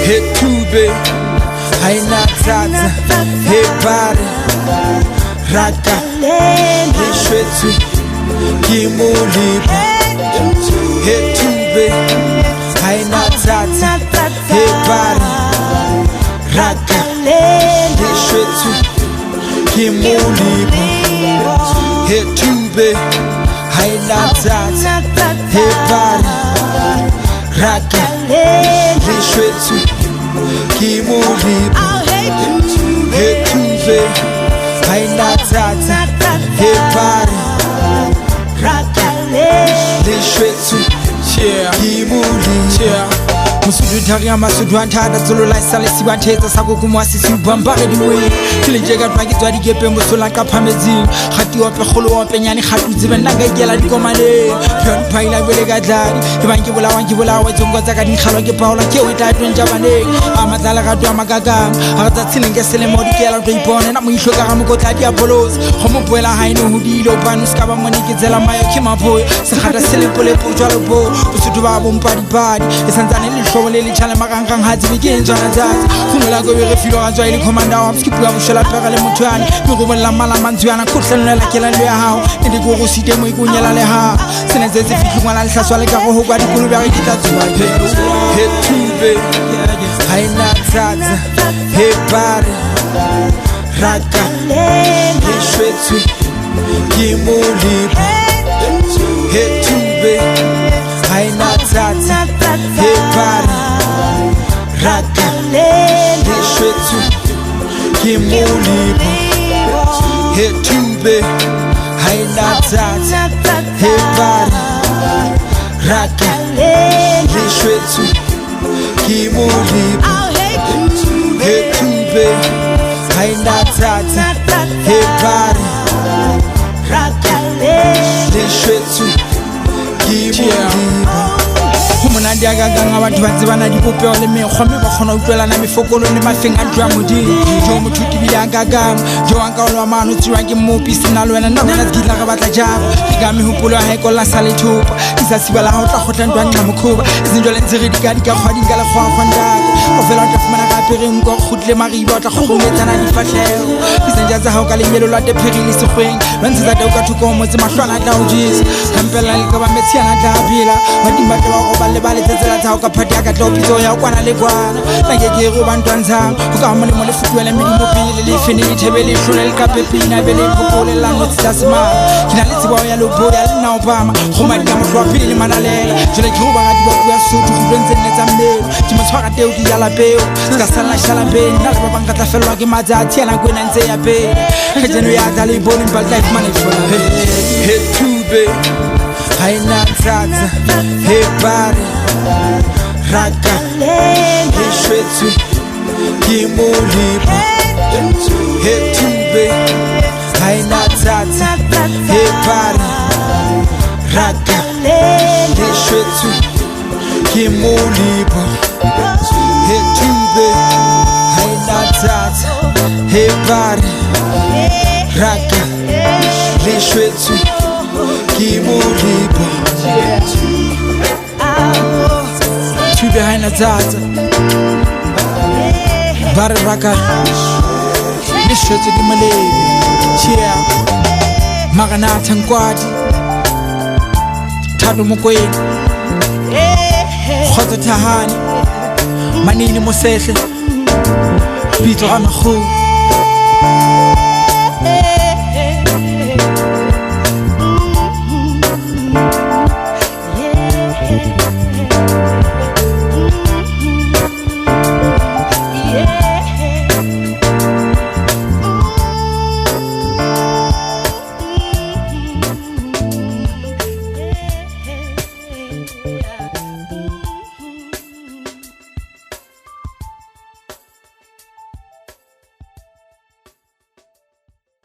Hetube haina tata hebare raka leshwetu kimulipa Hetube haina tata hebare raka leshwetu kimulipa Hetube haina tata hebare raka leshwetu kimulipa Hetube haina tata hebare raka leshwetu kimulipa Musudu taria masudu antada zulu la sale siwanteza sako kumwasi sibambare diwe kilenjega twagizwa digepe musula kapamezi khati ope kholo ope nyani khatu zibe nanga igela dikomane pion paila bele gadari ibangi bula wazongo zaka dikhalo ke paula ke weta twenjabane amadala gadwa magaga agata tsinenge sele modi kela to ipone na muishoka ga mukotla dia bolos homo boela haino hudilo banus ka ba monike zela mayo ke maboy sakhata sele pole pojalo bo usudu ba bompadi padi esanzane le chale makang hati bikenjwa na zazi Kumula go we refilo ganzwa ili komanda wa mskipu ya bushela pera le mutwani Migubo la mala manzuyana kutlana la kela lwe hao Ndi go rusite mwe kunyela le hao Sinezezi fitu mwana lishaswa le karo hukwa di kulu bari kitazua Hetube haina tata hebare raka leshwetu kimulipa Hetube haina tata hebare raka leshwetu kimulipa Hetube haina tata hebare raka leshwetu kimulipa Hetube haina tata hebare raka leshwetu kimulipa Umunandi agaganga abantu bazibana dikupe ole mekgwa me ba khona utlwela na mefokolo le mafeng a tjwa modimo jo mothuti bile agaganga jo anka olwa mano tsiwa ke mopi sina lwena na bona tgitla ga batla jabo ka mehopolo ha ikolla sa lethupa isa sibala ha o tla khotla ntwa nqa mokhuba izinto le ntsiri dikadi ka khwadi ngala khwa ndaka o fela tla fumana ka pereng go khutle mariba o tla khogometsana difatlhego isenja tsa hao ka lenyelo la tephegile segweng ba ntse tsa ka thuko motse mahlwana tla o jisa kampela le ka ba metsiana tla bila badimba tla ba go le bale tsela tsa ka phati ka tlo pitso ya kwana le kwana la ke go bantwantsang go ka mo le mo le futuela medimo pele le fene ithebele hlole le ka pepina bele popole la no tsa smart kina le tsibo ya lo boya le na obama go madika mo hlwa pele le manalela jole ke go ba ga di ba bua sotho go ntse nne tsa mmelo ke mo tshwara teo di ya la peo ska sala shala beng na ba banga tla felwa ke matsatsi yana go nna ntse ya pele ke jeno ya tla le bone ba life management Hetube haina tata hebare raka leshwetu kimulipa Hetube haina tata hebare raka leshwetu kimulipa Hetube haina tata hebare raka leshwetu kimulipa Tube haina tata bare raka leshwetu kimulipa Chia magana tankwadi Tadu mokweni Khoto tahani Manini mosehle Bito amakhu